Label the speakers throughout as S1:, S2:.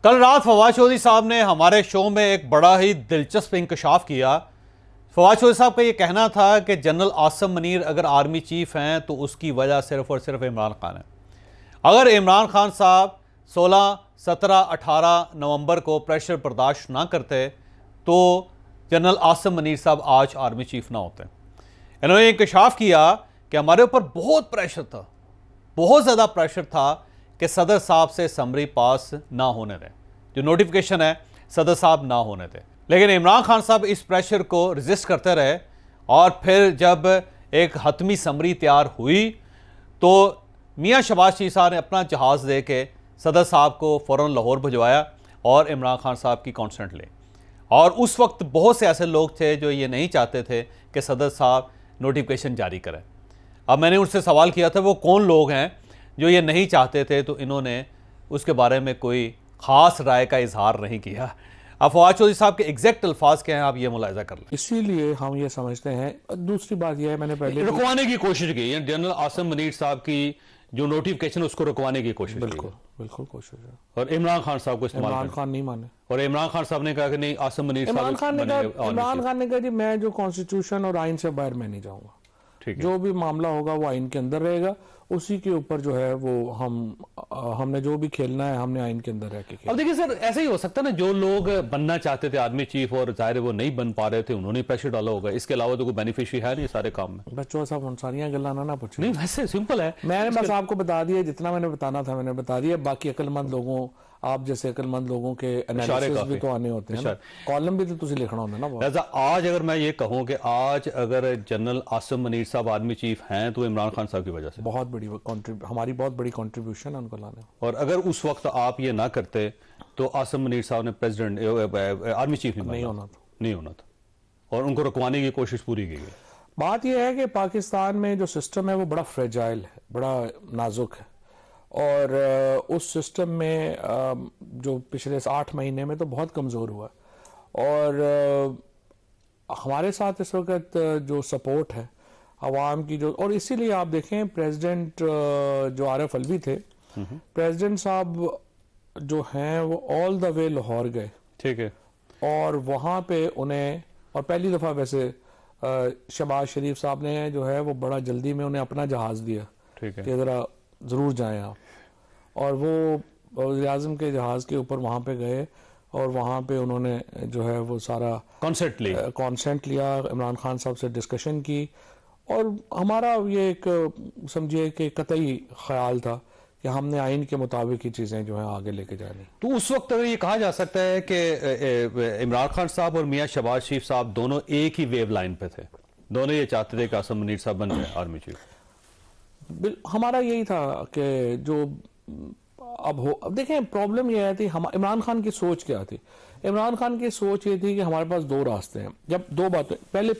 S1: कल रात फवाद चौधरी साहब ने हमारे शो में एक बड़ा ही दिलचस्प इंकशाफ किया। फवाद चौधरी साहब का ये कहना था कि जनरल आसिम मुनीर अगर आर्मी चीफ हैं तो उसकी वजह सिर्फ और सिर्फ इमरान खान है। अगर इमरान खान साहब 16, 17, 18 नवंबर को प्रेशर बर्दाश्त ना करते तो जनरल आसिम मुनीर साहब आज आर्मी चीफ ना होते। इन्होंने इंकशाफ किया कि हमारे ऊपर बहुत प्रेशर था, बहुत ज़्यादा प्रेशर था कि सदर साहब से समरी पास ना होने दें, जो नोटिफिकेशन है सदर साहब ना होने दें। लेकिन इमरान खान साहब इस प्रेशर को रेजिस्ट करते रहे और फिर जब एक हतमी समरी तैयार हुई तो मियां शहबाज शरीफ साहब ने अपना जहाज़ दे के सदर साहब को फ़ौरन लाहौर भिजवाया और इमरान खान साहब की कॉन्सेंट ले। और उस वक्त बहुत से ऐसे लोग थे जो ये नहीं चाहते थे कि सदर साहब नोटिफिकेशन जारी करें। अब मैंने उनसे सवाल किया था वो कौन लोग हैं जो ये नहीं चाहते थे, तो इन्होंने उसके बारे में कोई ख़ास राय का इजहार नहीं किया। अब फवाद चौधरी साहब के एग्जैक्ट अल्फाज क्या हैं, आप ये मुलाहिजा कर लें।
S2: इसीलिए हम ये समझते हैं। दूसरी बात यह है, मैंने पहले
S1: रुकवाने की कोशिश की, जनरल आसिम मुनीर साहब की जो नोटिफिकेशन उसको रुकवाने की कोशिश
S2: बिल्कुल बिल्कुल कोशिश है।
S1: और इमरान खान साहब को इस्तेमाल,
S2: इमरान खान नहीं माने और
S1: इमरान खान साहब ने कहा कि नहीं आसिम मुनीर साहब,
S2: इमरान खान ने कहा जी मैं जो कॉन्स्टिट्यूशन और आइन से बाहर मैं नहीं जाऊंगा, जो भी मामला होगा वो आइन के अंदर रहेगा, उसी के ऊपर जो है वो हमने जो भी खेलना है हमने आइन के अंदर रह के खेलना।
S1: अब देखिए सर, ऐसा ही हो सकता है ना, जो लोग बनना चाहते थे आर्मी चीफ और जाहिर है वो नहीं बन पा रहे थे, उन्होंने प्रेशर डाला होगा। इसके अलावा तो कोई बेनिफिशियरी है नहीं सारे काम में।
S2: बच्चों साहब सारियां गल्ला ना पूछे,
S1: नहीं वैसे सिंपल है।
S2: मैंने बस आपको बता दिया जितना मैंने बताना था मैंने बता दिया। बाकी अक्लमंद लोगों, आप जैसे अक्लमंद लोगों के एनालिसिस भी तो आने होते हैं ना, कॉलम भी तो तुझे लिखना होता है ना।
S1: आज अगर मैं ये कहूं कि आज अगर जनरल आसिम मुनीर साहब आर्मी चीफ हैं तो इमरान खान साहब की वजह से
S2: बहुत बड़ी हमारी बहुत बड़ी कंट्रीब्यूशन है उनको लाने।
S1: और अगर उस वक्त आप ये ना करते तो आसिम मुनीर साहब ने प्रेसिडेंट आर्मी चीफ नहीं होना था और उनको रुकवाने की कोशिश पूरी की गई।
S2: बात यह है कि पाकिस्तान में जो सिस्टम है वो बड़ा फ्रेजाइल है, बड़ा नाजुक है, और उस सिस्टम में जो पिछले 8 महीने में तो बहुत कमज़ोर हुआ। और हमारे साथ इस वक्त जो सपोर्ट है अवाम की जो, और इसीलिए आप देखें प्रेसिडेंट जो आरिफ अलवी थे, प्रेसिडेंट साहब जो हैं वो ऑल द वे लाहौर गए, ठीक है, और वहाँ पे उन्हें, और पहली दफ़ा वैसे शहबाज शरीफ साहब ने जो है वो बड़ा जल्दी में उन्हें अपना जहाज़ दिया, ठीक है, कि ज़रा ज़रूर जाएं आप, और वो वज़ीर आज़म के जहाज़ के ऊपर वहाँ पे गए और वहाँ पे उन्होंने जो है वो सारा कॉन्सेंट लिया, इमरान खान साहब से डिस्कशन की। और हमारा ये एक समझिए कि कतई ख्याल था कि हमने आइन के मुताबिक ही चीज़ें जो है आगे लेके जानी।
S1: तो उस वक्त अगर ये कहा जा सकता है कि इमरान खान साहब और मियां शहबाज शरीफ साहब दोनों एक ही वेव लाइन पे थे, दोनों ये चाहते थे कि आसिम मुनीर साहब बन जाए आर्मी चीफ।
S2: हमारा यही था कि जो अब देखें प्रॉब्लम यह थी, हम इमरान खान की सोच क्या थी। इमरान खान की सोच ये थी कि हमारे पास 2 रास्ते हैं। जब 2 बातें पहले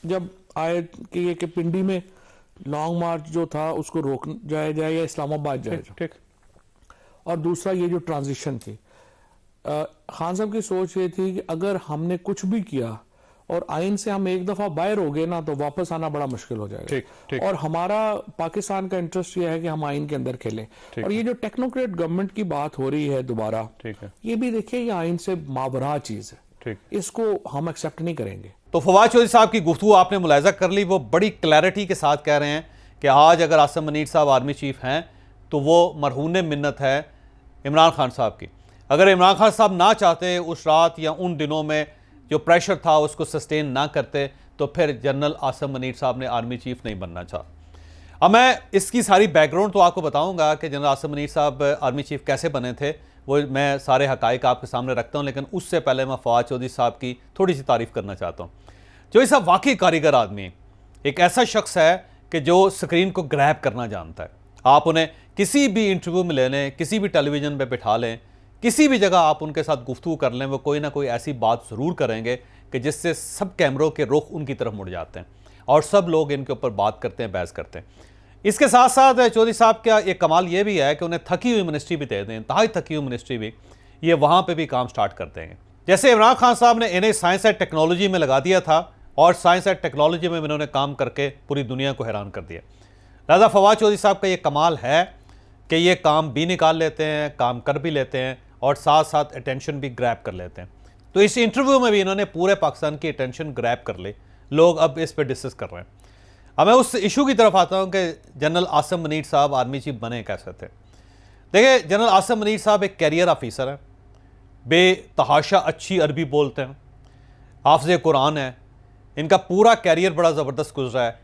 S2: जब आए कि पिंडी में लॉन्ग मार्च जो था उसको रोक जाया जाए या इस्लामाबाद जाए, ठीक, और दूसरा ये जो ट्रांजिशन थी, खान साहब की सोच ये थी कि अगर हमने कुछ भी किया और आइन से हम एक दफा बाहर हो गए ना तो वापस आना बड़ा मुश्किल हो जाएगा। और हमारा पाकिस्तान का इंटरेस्ट ये है कि हम आइन के अंदर खेलें। और ये जो टेक्नोक्रेट गवर्नमेंट की बात हो रही है दोबारा, ये भी देखिए ये आइन से मावरा चीज है, इसको हम एक्सेप्ट नहीं करेंगे। तो फवाद चौधरी साहब की गुफ्तगू आपने मुलाहिजा कर ली, वो बड़ी क्लैरिटी के साथ कह रहे हैं कि आज अगर आसिम मुनीर साहब आर्मी चीफ हैं तो वो मरहून मिन्नत है इमरान खान साहब की। अगर इमरान खान साहब ना चाहते उस रात या उन दिनों में जो प्रेशर था उसको सस्टेन ना करते तो फिर जनरल आसिम मुनीर साहब ने आर्मी चीफ नहीं बनना चाहा। अब मैं इसकी सारी बैकग्राउंड तो आपको बताऊंगा कि जनरल आसिम मुनीर साहब आर्मी चीफ कैसे बने थे, वो मैं सारे हकाइक आपके सामने रखता हूं, लेकिन उससे पहले मैं फवाद चौधरी साहब की थोड़ी सी तारीफ करना चाहता हूँ। चौधरी साहब वाकई कारीगर आदमी है, एक ऐसा शख्स है कि जो स्क्रीन को ग्रैब करना जानता है। आप उन्हें किसी भी इंटरव्यू में ले लें, किसी भी टेलीविज़न पर बिठा लें, किसी भी जगह आप उनके साथ गुफ्तगू कर लें, वो कोई ना कोई ऐसी बात ज़रूर करेंगे कि जिससे सब कैमरों के रुख उनकी तरफ मुड़ जाते हैं और सब लोग इनके ऊपर बात करते हैं, बहस करते हैं। इसके साथ साथ चौधरी साहब का एक कमाल ये भी है कि उन्हें थकी हुई मिनिस्ट्री भी दे दें, इंतहाई थकी हुई मिनिस्ट्री भी, ये वहाँ पर भी काम स्टार्ट कर देंगे। जैसे इमरान खान साहब ने इन्हें साइंस एंड टेक्नोलॉजी में लगा दिया था और साइंस एंड टेक्नोलॉजी में इन्होंने काम करके पूरी दुनिया को हैरान कर दिया। लिहाजा फवाद चौधरी साहब का ये कमाल है कि ये काम भी निकाल लेते हैं, काम कर भी लेते हैं
S1: और साथ साथ अटेंशन भी ग्रैब कर लेते हैं। तो इस इंटरव्यू में भी इन्होंने पूरे पाकिस्तान की अटेंशन ग्रैब कर ली, लोग अब इस पर डिस्कस कर रहे हैं। अब मैं उस इशू की तरफ आता हूं कि जनरल आसिम मुनीर साहब आर्मी चीफ बने कैसे थे। देखिए, जनरल आसिम मुनीर साहब एक कैरियर ऑफिसर हैं, बेतहाशा अच्छी अरबी बोलते हैं, हाफ़िज़ कुरान है, इनका पूरा कैरियर बड़ा ज़बरदस्त गुजरा है।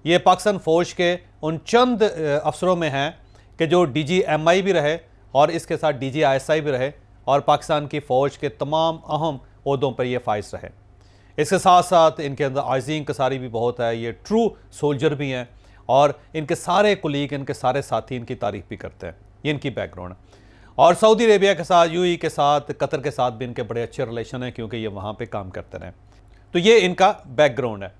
S1: ये पाकिस्तान फ़ौज के उन चंद अफसरों में हैं कि जो DGMI भी रहे और इसके साथ DGISI भी रहे और पाकिस्तान की फ़ौज के तमाम अहम ओहदों पर ये फाइज रहे। इसके साथ साथ इनके अंदर आज़ी इंकसारी भी बहुत है, ये ट्रू सोल्जर भी हैं और इनके सारे कुलीग, इनके सारे साथी इनकी तारीफ़ भी करते हैं। ये इनकी बैकग्राउंड है। और सऊदी अरेबिया के साथ, UAE के साथ, कतर के साथ भी इनके बड़े अच्छे रिलेशन हैं क्योंकि ये वहाँ पे काम करते रहे। तो ये इनका बैकग्राउंड है।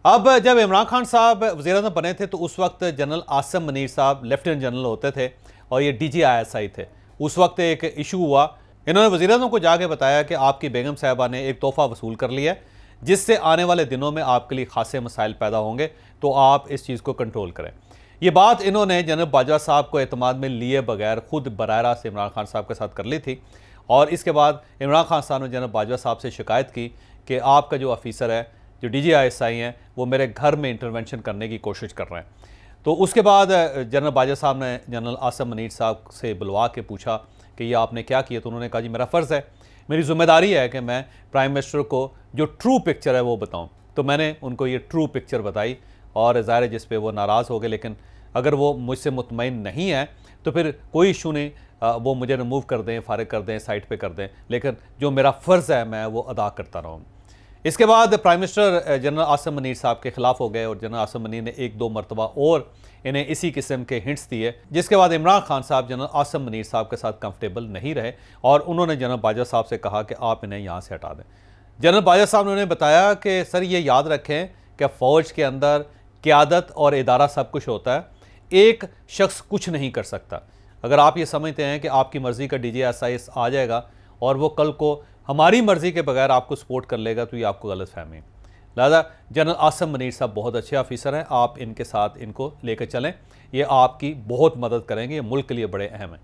S1: अब जब इमरान खान साहब वज़ीर-ए-आज़म बने थे तो उस वक्त जनरल आसिम मुनीर साहब लेफ्टिनेंट जनरल होते थे और ये DGISI थे। उस वक्त एक इशू हुआ, इन्होंने वज़ीर-ए-आज़म को जाके बताया कि आपकी बेगम साहिबा ने एक तोहफ़ा वसूल कर लिया है जिससे आने वाले दिनों में आपके लिए खासे मसाइल पैदा होंगे, तो आप इस चीज़ को कंट्रोल करें। ये बात इन्होंने जनरल बाजवा साहब को एतमाद में लिए बगैर खुद बराह रास्त इमरान खान साहब के साथ कर ली थी और इसके बाद इमरान खान साहब ने जनरल बाजवा साहब से शिकायत की कि आपका जो ऑफिसर है, जो DGISI हैं, वो मेरे घर में इंटरवेंशन करने की कोशिश कर रहे हैं। तो उसके बाद जनरल बाजवा साहब ने जनरल आसिम मुनीर साहब से बुलवा के पूछा कि ये आपने क्या किया। तो उन्होंने कहा जी मेरा फ़र्ज़ है, मेरी ज़िम्मेदारी है कि मैं प्राइम मिनिस्टर को जो ट्रू पिक्चर है वो बताऊं। तो मैंने उनको ये ट्रू पिक्चर बताई और ज़ाहिर है जिस पे वो नाराज़ हो गए, लेकिन अगर वो मुझसे मुतमईन नहीं है तो फिर कोई इशू नहीं, वो मुझे रिमूव कर दें, फारिग कर दें, साइड पे कर दें, लेकिन जो मेरा फ़र्ज़ है मैं वो अदा करता रहूँ। इसके बाद prime minister general Asim Munir साहब के ख़िलाफ़ हो गए और जनरल आसिम मुनीर ने 1-2 मरतबा और इन्हें इसी किस्म के हिंट्स दिए, जिसके बाद इमरान खान साहब जनरल आसिम मुनीर साहब के साथ कंफर्टेबल नहीं रहे और उन्होंने जनरल बाजवा साहब से कहा कि आप इन्हें यहाँ से हटा दें। जनरल बाजवा साहब ने उन्हें बताया कि सर ये याद रखें कि फ़ौज के अंदर क़यादत और इदारा सब कुछ होता है, एक शख्स कुछ नहीं कर सकता। अगर आप ये समझते हैं कि आपकी मर्ज़ी का DGISI आ जाएगा और वो कल को हमारी मर्ज़ी के बगैर आपको सपोर्ट कर लेगा तो ये आपको गलत फहमी है। लिहाजा जनरल आसिम मुनीर साहब बहुत अच्छे ऑफिसर हैं, आप इनके साथ इनको लेकर चलें, ये आपकी बहुत मदद करेंगे, ये मुल्क के लिए बड़े अहम हैं।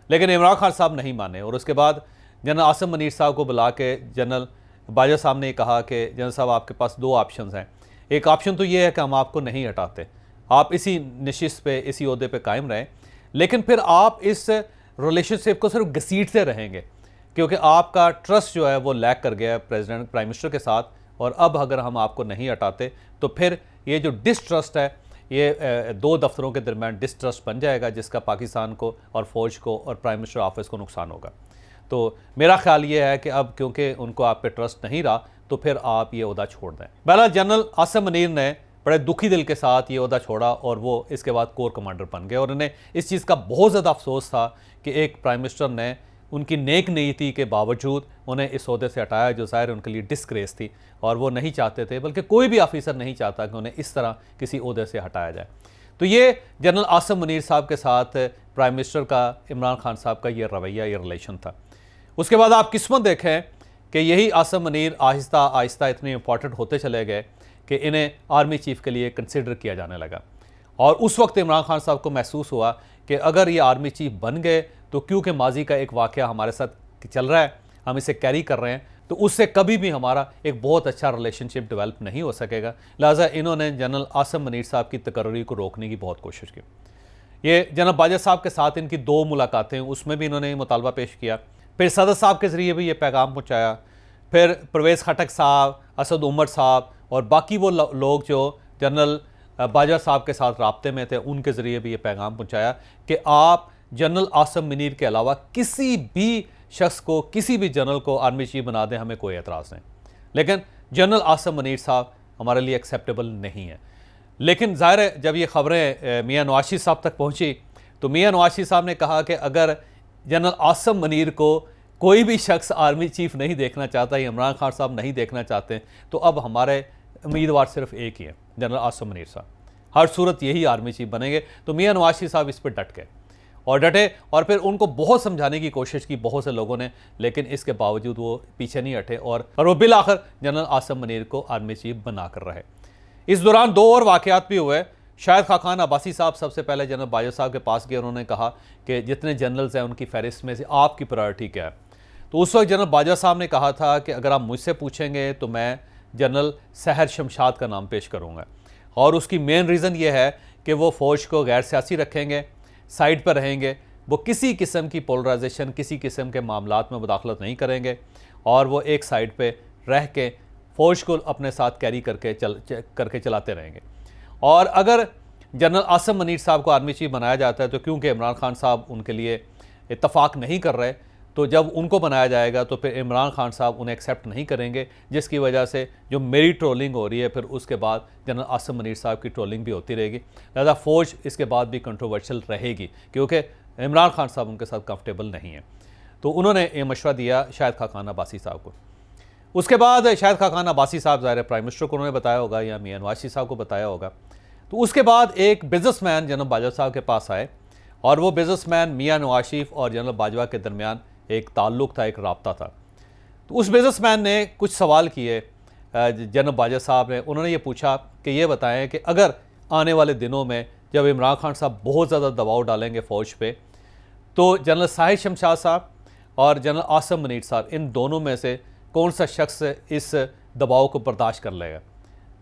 S1: लेकिन इमरान खान साहब नहीं माने और उसके बाद जनरल आसिम मुनीर साहब को बुला के जनरल बाजवा साहब ने कहा कि जनरल साहब आपके पास 2 ऑप्शन हैं। एक ऑप्शन तो ये है कि हम आपको नहीं हटाते, आप इसी नशिस्त पे, इसी ओहदे पे कायम रहें, लेकिन फिर आप इस रिलेशनशिप को सिर्फ घसीटते रहेंगे क्योंकि आपका ट्रस्ट जो है वो लैक कर गया है प्रेसिडेंट प्राइम मिनिस्टर के साथ, और अब अगर हम आपको नहीं हटाते तो फिर ये जो डिस्ट्रस्ट है ये 2 दफ्तरों के दरमियान डिस्ट्रस्ट बन जाएगा जिसका पाकिस्तान को और फ़ौज को और प्राइम मिनिस्टर ऑफिस को नुकसान होगा। तो मेरा ख्याल ये है कि अब क्योंकि उनको आप पे ट्रस्ट नहीं रहा तो फिर आप ये ओहदा छोड़ दें। बहरहाल जनरल आसिम मुनीर ने बड़े दुखी दिल के साथ ये ओहदा छोड़ा और वो इसके बाद कोर कमांडर बन गए और उन्हें इस चीज़ का बहुत ज़्यादा अफसोस था कि एक प्राइम मिनिस्टर ने उनकी नेक नीयति के बावजूद उन्हें इस ओहदे से हटाया, जो ज़ाहिर उनके लिए डिस्ग्रेस थी और वो नहीं चाहते थे, बल्कि कोई भी ऑफिसर नहीं चाहता कि उन्हें इस तरह किसी ओहदे से हटाया जाए। तो ये जनरल आसिम मुनीर साहब के साथ प्राइम मिनिस्टर का इमरान खान साहब का ये रवैया, ये रिलेशन था। उसके बाद आप किस्मत देखें कि यही आसिम मुनीर आहिस्ता आहिस्ता इतने इंपॉर्टेंट होते चले गए कि इन्हें आर्मी चीफ़ के लिए कंसिडर किया जाने लगा और उस वक्त इमरान खान साहब को महसूस हुआ कि अगर ये आर्मी चीफ़ बन गए तो क्योंकि माजी का एक वाक़या हमारे साथ चल रहा है, हम इसे कैरी कर रहे हैं, तो उससे कभी भी हमारा एक बहुत अच्छा रिलेशनशिप डेवलप नहीं हो सकेगा। लिहाजा इन्होंने जनरल आसिम मुनीर साहब की तकर्री को रोकने की बहुत कोशिश की। ये जनरल बाजवा साहब के साथ इनकी 2 मुलाकातें, उसमें भी इन्होंने मुतालबा पेश किया, फिर सदर साहब के ज़रिए भी ये पैगाम पहुँचाया, फिर परवेज़ खटक साहब, असद उमर साहब और बाकी वो लोग जो जनरल बाजवा साहब के साथ राब्ते में थे, उनके ज़रिए भी ये पैगाम पहुँचाया कि आप जनरल आसिम मुनीर के अलावा किसी भी शख्स को, किसी भी जनरल को आर्मी चीफ बना दें, हमें कोई एतराज़ नहीं, लेकिन जनरल आसिम मुनीर साहब हमारे लिए एक्सेप्टेबल नहीं है। लेकिन ज़ाहिर है जब ये ख़बरें मियाँ नवाज शरीफ साहब तक पहुँची तो मियाँ नवाज शरीफ साहब ने कहा कि अगर जनरल आसिम मुनीर को कोई भी शख्स आर्मी चीफ नहीं देखना चाहता, इमरान खान साहब नहीं देखना चाहते, तो अब हमारे उम्मीदवार सिर्फ एक ही है, जनरल आसिम मुनीर साहब। हर सूरत यही आर्मी चीफ बनेंगे। तो मियाँ नवाज शरीफ साहब इस पर डट गए और फिर उनको बहुत समझाने की कोशिश की बहुत से लोगों ने, लेकिन इसके बावजूद वो पीछे नहीं हटे और वो बिल आखिर जनरल आसिम मुनीर को आर्मी चीफ बना कर रहे। इस दौरान 2 और वाक़यात भी हुए। शाहिद खाकान अब्बासी साहब सबसे पहले जनरल बाजवा साहब के पास गए, उन्होंने कहा कि जितने जनरल्स हैं उनकी फहरिस्त में से आपकी प्रायोरिटी क्या है। तो उस वक्त जनरल बाजवा साहब ने कहा था कि अगर आप मुझसे पूछेंगे तो मैं जनरल सहर शमशाद का नाम पेश करूँगा, और उसकी मेन रीज़न ये है कि वो फ़ौज को गैर सियासी रखेंगे, साइड पर रहेंगे, वो किसी किस्म की पोलराइजेशन, किसी किस्म के मामलात में मुदाखलत नहीं करेंगे, और वो एक साइड पे रह के फ़ौज को अपने साथ कैरी करके चलाते रहेंगे। और अगर जनरल आसिम मनीर साहब को आर्मी चीफ बनाया जाता है तो क्योंकि इमरान खान साहब उनके लिए इत्तफाक नहीं कर रहे, तो जब उनको बनाया जाएगा तो फिर इमरान खान साहब उन्हें एक्सेप्ट नहीं करेंगे, जिसकी वजह से जो मेरी ट्रोलिंग हो रही है फिर उसके बाद जनरल आसिम मनीर साहब की ट्रोलिंग भी होती रहेगी। लिहाजा फ़ौज इसके बाद भी कंट्रोवर्शियल रहेगी क्योंकि इमरान खान साहब उनके साथ कंफर्टेबल नहीं है। तो उन्होंने ये मशवरा दिया शाहिद खाकान अब्बासी साहब को। उसके बाद शाहिद खाकान अब्बासी साहब ज़ाहिर प्राइम मिनिस्टर को उन्होंने बताया होगा या मियां नवाज शरीफ साहब को बताया होगा। तो उसके बाद एक बिजनेसमैन जनरल बाजवा साहब के पास आए, और वो बिजनेसमैन मियां नवाज शरीफ और जनरल बाजवा के दरमियान एक ताल्लुक़ था, एक राब्ता था। तो उस बिजनेसमैन ने कुछ सवाल किए जनरल बाजवा साहब ने। उन्होंने ये पूछा कि ये बताएं कि अगर आने वाले दिनों में जब इमरान खान साहब बहुत ज़्यादा दबाव डालेंगे फ़ौज पे, तो जनरल साहिर शमशाद साहब और जनरल आसिम मनीर साहब, इन दोनों में से कौन सा शख्स इस दबाव को बर्दाश्त कर लेगा।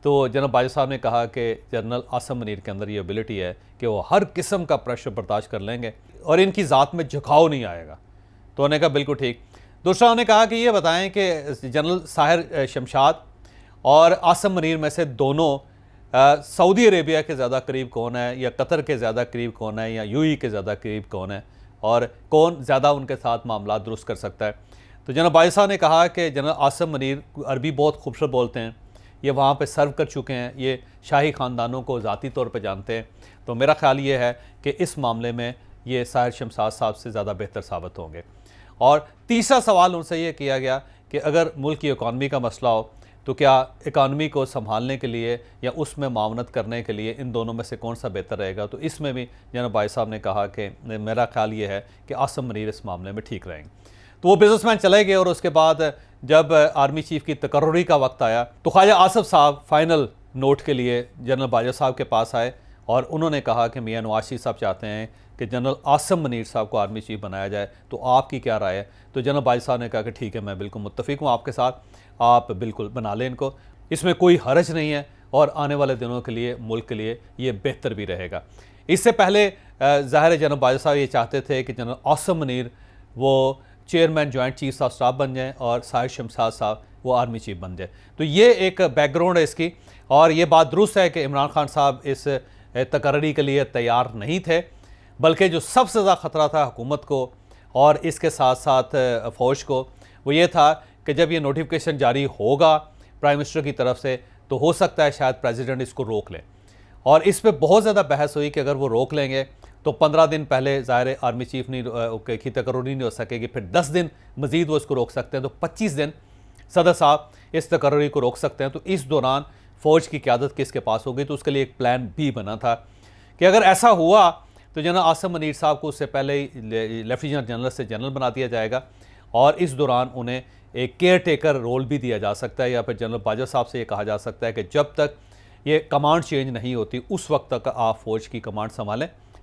S1: तो जनरल बाजवा साहब ने कहा कि जनरल आसिम मनीर के अंदर ये एबिलिटी है कि वो हर किस्म का प्रेशर बर्दाश्त कर लेंगे और इनकी ज़ात में झुकाव नहीं आएगा। तो उन्होंने कहा बिल्कुल ठीक। दूसरा उन्होंने कहा कि ये बताएं कि जनरल साहिर शमशाद और आसिम मनीर में से दोनों सऊदी अरेबिया के ज़्यादा करीब कौन है, या कतर के ज़्यादा करीब कौन है, या यूएई के ज़्यादा करीब कौन है, और कौन ज़्यादा उनके साथ मामला दुरुस्त कर सकता है। तो जनरल बाजवा साहब ने कहा कि जनरल आसिम मनीर अरबी बहुत खूबसूरत बोलते हैं, ये वहाँ पे सर्व कर चुके हैं, ये शाही ख़ानदानों को ज़ाती तौर पे जानते हैं। तो मेरा ख़्याल ये है कि इस मामले में ये साहिर शमशाद साहब से ज़्यादा बेहतर साबित होंगे। और तीसरा सवाल उनसे ये किया गया कि अगर मुल्क की इकॉनमी का मसला हो तो क्या इकॉनमी को संभालने के लिए या उसमें मावनत करने के लिए इन दोनों में से कौन सा बेहतर रहेगा। तो इसमें भी जनरल बाजवा साहब ने कहा कि मेरा ख्याल ये है कि आसिम मनीर इस मामले में ठीक रहेंगे। तो वो बिजनेसमैन चले गए, और उसके बाद जब आर्मी चीफ की तकर्रुरी का वक्त आया तो ख्वाजा आसिफ साहब फाइनल नोट के लिए जनरल बाजवा साहब के पास आए, और उन्होंने कहा कि मियां नवाज शरीफ साहब चाहते हैं कि जनरल आसिम मनीर साहब को आर्मी चीफ बनाया जाए, तो आपकी क्या राय है। तो जनरल बाजवा साहब ने कहा कि ठीक है, मैं बिल्कुल मुत्तफिक हूँ आपके साथ, आप बिल्कुल बना लें इनको, इसमें कोई हरज नहीं है, और आने वाले दिनों के लिए मुल्क के लिए ये बेहतर भी रहेगा। इससे पहले ज़ाहिर जनरल बाजवा साहब ये चाहते थे कि जनरल आसिम मनीर वो chairman joint chief of staff बन जाएँ और साहिर शमशाद साहब वो आर्मी चीफ बन जाए। तो ये एक बैकग्राउंड है इसकी, और ये बात दुरुस्त है कि इमरान खान साहब इस तकर्री के लिए तैयार नहीं थे, बल्कि जो सबसे ज़्यादा ख़तरा था हुकूमत को और इसके साथ साथ फ़ौज को, वो ये था कि जब ये नोटिफिकेशन जारी होगा प्राइम मिनिस्टर की तरफ से, तो हो सकता है शायद प्रेसिडेंट इसको रोक लें। और इस पर बहुत ज़्यादा बहस हुई कि अगर वो रोक लेंगे तो 15 दिन पहले ज़ाहिर आर्मी चीफ नहीं की तकर्री नहीं हो सकेगी, फिर 10 दिन मज़ीद वो इसको रोक सकते हैं, तो 25 दिन सदर साहब इस तकर्री को रोक सकते हैं। तो इस दौरान फ़ौज की क़यादत किसके पास होगी, तो उसके लिए एक प्लान भी बना था कि अगर ऐसा हुआ तो जनरल आसिम मनीर साहब को उससे पहले ही लेफ्टिनेंट जनरल से जनरल बना दिया जाएगा, और इस दौरान उन्हें एक केयर टेकर रोल भी दिया जा सकता है, या फिर जनरल बाजवा साहब से ये कहा जा सकता है कि जब तक ये कमांड चेंज नहीं होती उस वक्त तक आप फ़ौज की कमांड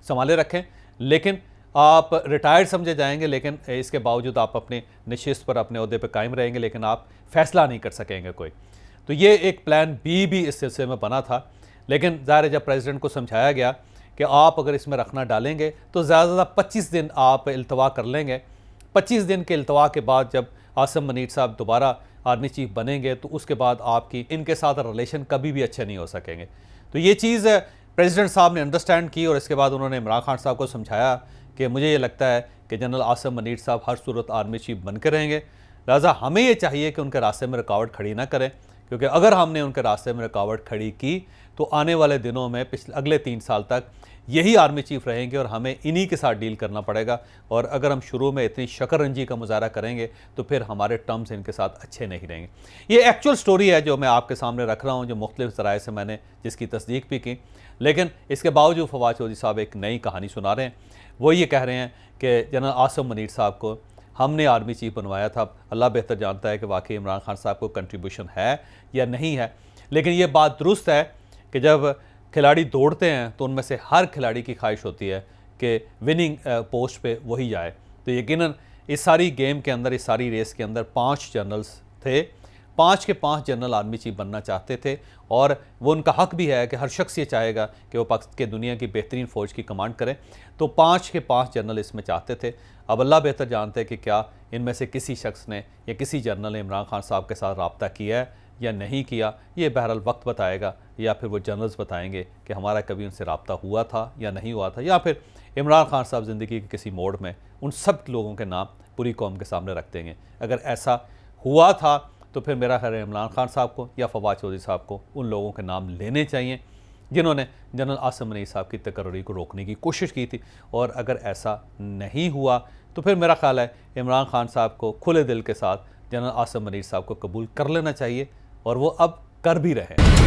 S1: संभाले रखें, लेकिन आप रिटायर्ड समझे जाएंगे, लेकिन इसके बावजूद आप अपने नशिस्त पर अपने अहदे पर कायम रहेंगे, लेकिन आप फैसला नहीं कर सकेंगे कोई। तो ये एक प्लान बी भी इस सिलसिले में बना था, लेकिन ज़ाहिर जब प्रेसिडेंट को समझाया गया कि आप अगर इसमें रखना डालेंगे तो ज़्यादा से ज़्यादा 25 दिन आप इल्तवा कर लेंगे, 25 दिन के इल्तवा के बाद जब आसिम मनीर साहब दोबारा आर्मी चीफ बनेंगे तो उसके बाद आपकी इनके साथ रिलेशन कभी भी अच्छे नहीं हो सकेंगे। तो ये चीज़ प्रेसिडेंट साहब ने अंडरस्टैंड की, और इसके बाद उन्होंने इमरान खान साहब को समझाया कि मुझे ये लगता है कि जनरल आसिम मनीर साहब हर सूरत आर्मी चीफ बन के रहेंगे, लिहाजा हमें ये चाहिए कि उनके रास्ते में रुकावट खड़ी ना करें, क्योंकि अगर हमने उनके रास्ते में रुकावट खड़ी की तो आने वाले दिनों में अगले 3 साल तक यही आर्मी चीफ रहेंगे और हमें इन्हीं के साथ डील करना पड़ेगा। और अगर हम शुरू में इतनी शकररंजी का मुजाहरा करेंगे तो फिर हमारे टर्म्स इनके साथ अच्छे नहीं रहेंगे। ये एक्चुअल स्टोरी है जो मैं आपके सामने रख रहा हूँ, जो मुख्तलिफ ज़राए से मैंने जिसकी तस्दीक भी की, लेकिन इसके बावजूद फवाद चौधरी साहब एक नई कहानी सुना रहे हैं। वो ये कह रहे हैं कि जनरल आसिम मनीर साहब को हमने आर्मी चीफ बनवाया था, अल्लाह बेहतर जानता है कि वाकई इमरान खान साहब को कंट्रीब्यूशन है या नहीं है, लेकिन ये बात दुरुस्त है कि जब खिलाड़ी दौड़ते हैं तो उनमें से हर खिलाड़ी की ख्वाहिश होती है कि विनिंग पोस्ट पे वही जाए। तो यकीनन इस सारी गेम के अंदर, इस सारी रेस के अंदर 5 जनरल्स थे, 5 के 5 जनरल आर्मी चीफ बनना चाहते थे और वो उनका हक भी है कि हर शख्स ये चाहेगा कि वो पाकिस्तान के दुनिया की बेहतरीन फ़ौज की कमांड करें। तो 5 के 5 जनरल इसमें चाहते थे। अब अल्लाह बेहतर जानते हैं कि क्या इनमें से किसी शख्स ने या किसी जनरल ने इमरान खान साहब के साथ रब्ता किया है या नहीं किया। ये बहरहाल वक्त बताएगा, या फिर वो जनरल्स बताएंगे कि हमारा कभी उनसे रब्ता हुआ था या नहीं हुआ था, या फिर इमरान खान साहब ज़िंदगी के किसी मोड़ में उन सब लोगों के नाम पूरी कौम के सामने रख देंगे। अगर ऐसा हुआ था तो फिर मेरा ख्याल है इमरान खान साहब को या फवाद चौधरी साहब को उन लोगों के नाम लेने चाहिए जिन्होंने जनरल आसिम मनीर साहब की तकर्री को रोकने की कोशिश की थी। और अगर ऐसा नहीं हुआ तो फिर मेरा ख्याल है इमरान खान साहब को खुले दिल के साथ जनरल आसिम मनीर साहब को कबूल कर लेना चाहिए, और वो अब कर भी रहे हैं।